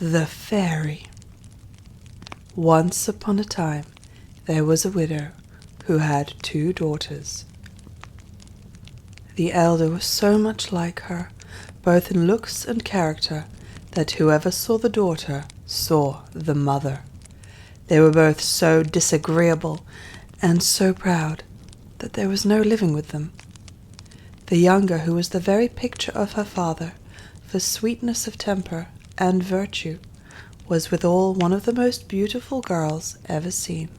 The Fairy. Once upon a time there was a widow who had 2 daughters. The elder was so much like her, both in looks and character, that whoever saw the daughter saw the mother. They were both so disagreeable and so proud that there was no living with them. The younger, who was the very picture of her father for sweetness of temper and virtue, was withal one of the most beautiful girls ever seen.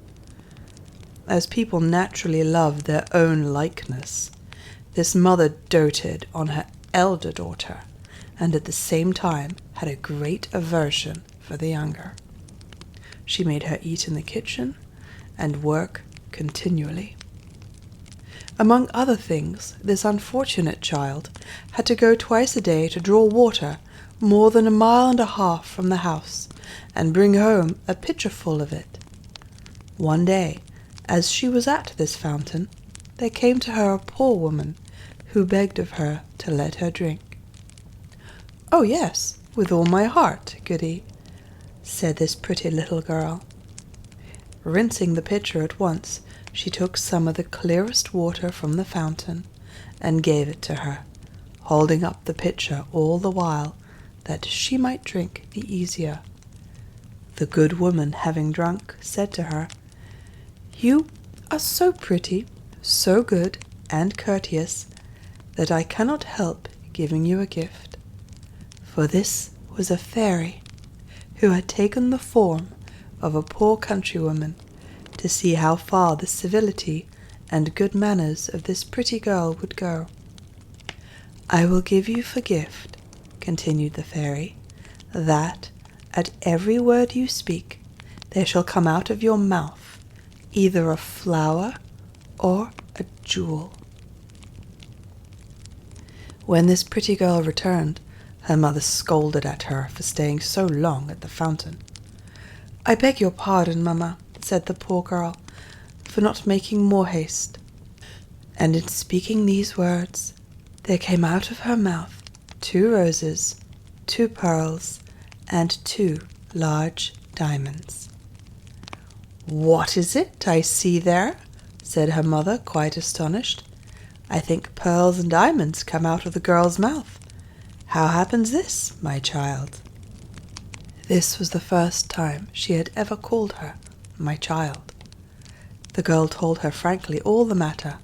As people naturally love their own likeness, this mother doted on her elder daughter, and at the same time had a great aversion for the younger. She made her eat in the kitchen and work continually. Among other things, this unfortunate child had to go twice a day to draw water more than 1.5 miles from the house, and bring home a pitcher full of it. One day, as she was at this fountain, there came to her a poor woman, who begged of her to let her drink. "Oh yes, with all my heart, goody," said this pretty little girl. Rinsing the pitcher at once, she took some of the clearest water from the fountain, and gave it to her, holding up the pitcher all the while, that she might drink the easier. The good woman, having drunk, said to her, "You are so pretty, so good and courteous, that I cannot help giving you a gift." For this was a fairy, who had taken the form of a poor countrywoman, to see how far the civility and good manners of this pretty girl would go. "I will give you for gift," continued the fairy, "that at every word you speak there shall come out of your mouth either a flower or a jewel." When this pretty girl returned, her mother scolded at her for staying so long at the fountain. "I beg your pardon, mamma," said the poor girl, "for not making more haste." And in speaking these words, there came out of her mouth 2 roses, 2 pearls, and 2 large diamonds. "What is it I see there?" said her mother, quite astonished. "I think pearls and diamonds come out of the girl's mouth. How happens this, my child?" This was the first time she had ever called her my child. The girl told her frankly all the matter,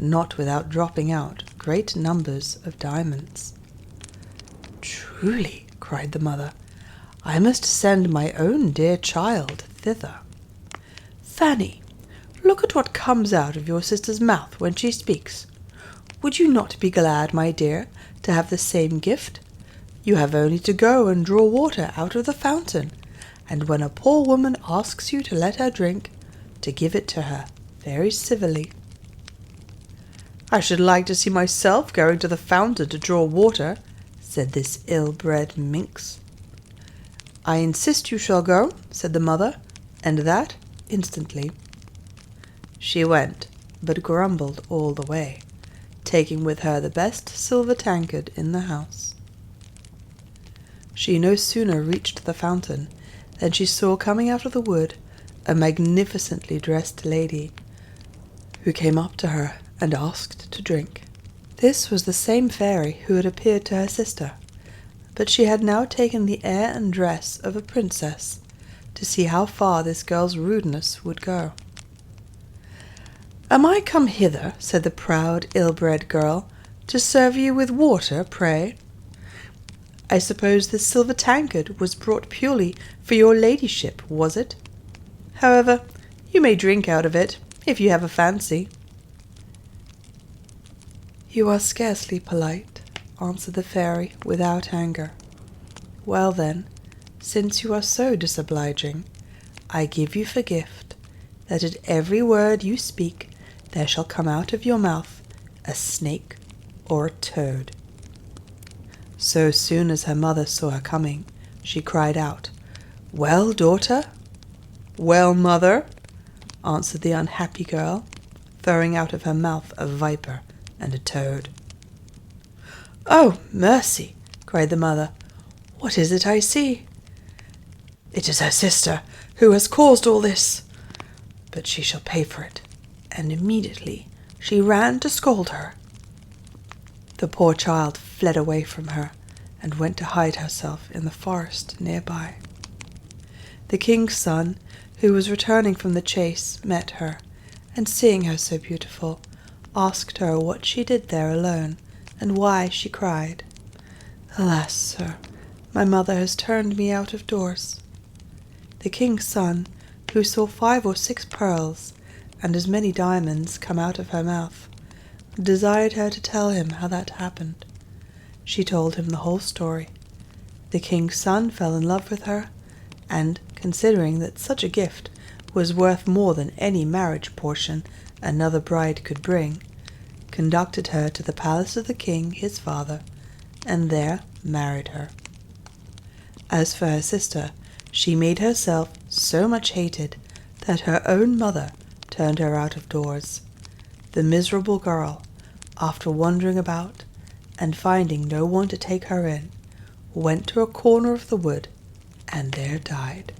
not without dropping out great numbers of diamonds. "Truly," cried the mother, "I must send my own dear child thither. Fanny, look at what comes out of your sister's mouth when she speaks. Would you not be glad, my dear, to have the same gift? You have only to go and draw water out of the fountain, and when a poor woman asks you to let her drink, to give it to her very civilly." "I should like to see myself going to the fountain to draw water," said this ill-bred minx. "I insist you shall go," said the mother, and that instantly. She went, but grumbled all the way, taking with her the best silver tankard in the house. She no sooner reached the fountain than she saw coming out of the wood a magnificently dressed lady, who came up to her and asked to drink. This was the same fairy who had appeared to her sister, but she had now taken the air and dress of a princess, to see how far this girl's rudeness would go. "Am I come hither," said the proud, ill-bred girl, "to serve you with water, pray? I suppose this silver tankard was brought purely for your ladyship, was it? However, you may drink out of it, if you have a fancy." "You are scarcely polite," answered the fairy without anger. "Well then, since you are so disobliging, I give you for gift that at every word you speak there shall come out of your mouth a snake or a toad." So soon as her mother saw her coming, she cried out, "Well, daughter?" "Well, mother?" answered the unhappy girl, throwing out of her mouth a viper and a toad. "Oh, mercy!" cried the mother. "What is it I see?" It is her sister who has caused all this, but she shall pay for it." And immediately she ran to scold her. The poor child fled away from her and went to hide herself in the forest nearby. The king's son, who was returning from the chase, met her, and seeing her so beautiful, asked her what she did there alone, and why she cried. "Alas, sir, my mother has turned me out of doors." The king's son, who saw 5 or 6 pearls and as many diamonds come out of her mouth, desired her to tell him how that happened. She told him the whole story. The king's son fell in love with her, and, considering that such a gift was worth more than any marriage portion another bride could bring, conducted her to the palace of the king his father, and there married her. As for her sister, she made herself so much hated that her own mother turned her out of doors. The miserable girl, after wandering about and finding no one to take her in, went to a corner of the wood and there died.